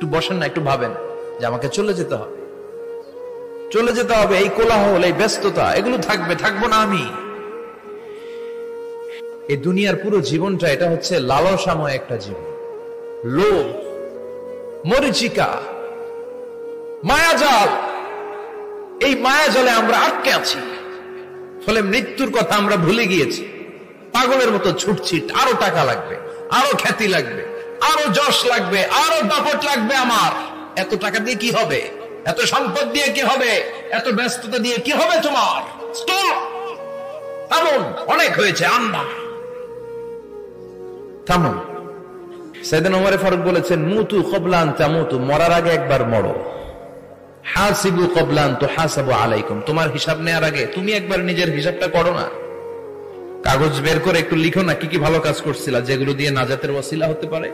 একটু বসেন না, একটু ভাবেন যে আমাকে চলে যেতে হবে, চলে যেতে হবে। এই কোলাহল, এই ব্যস্ততা, এগুলো থাকবে, থাকবো না আমি। এই দুনিয়ার পুরো জীবনটা এটা হচ্ছে লালসাময় একটা জীবন, লোভ, মরিচিকা, মায়াজাল। এই মায়াজালে আমরা আটকে আছি, ফলে মৃত্যুর কথা আমরা ভুলে গিয়েছি। পাগলের মতো ছুটছি, আরো টাকা লাগবে, আরো খ্যাতি লাগবে, আরো যশ লাগবে, আরো দাপট লাগবে আমার। এত টাকা দিয়ে কি হবে? এত সম্পদ দিয়ে কি হবে? এত ব্যস্ততা দিয়ে কি হবে তোমার? স্টপ! থামুন, অনেক হয়েছে, আন্না থামুন। সাইয়েদনা ওমর ফারুক বলেছেন, মুতু ক্বাবলা আন তামুতু, মরার আগে একবার মরো। হাসিবু ক্বাবলা আন তুহাসাবু আলাইকুম, তোমার হিসাব নেওয়ার আগে তুমি একবার নিজের হিসাবটা করো না। কাগজ বের করে একটু লিখো না কি কি ভালো কাজ করছিলা, যেগুলো দিয়ে নাজাতের ওসিলা হতে পারে।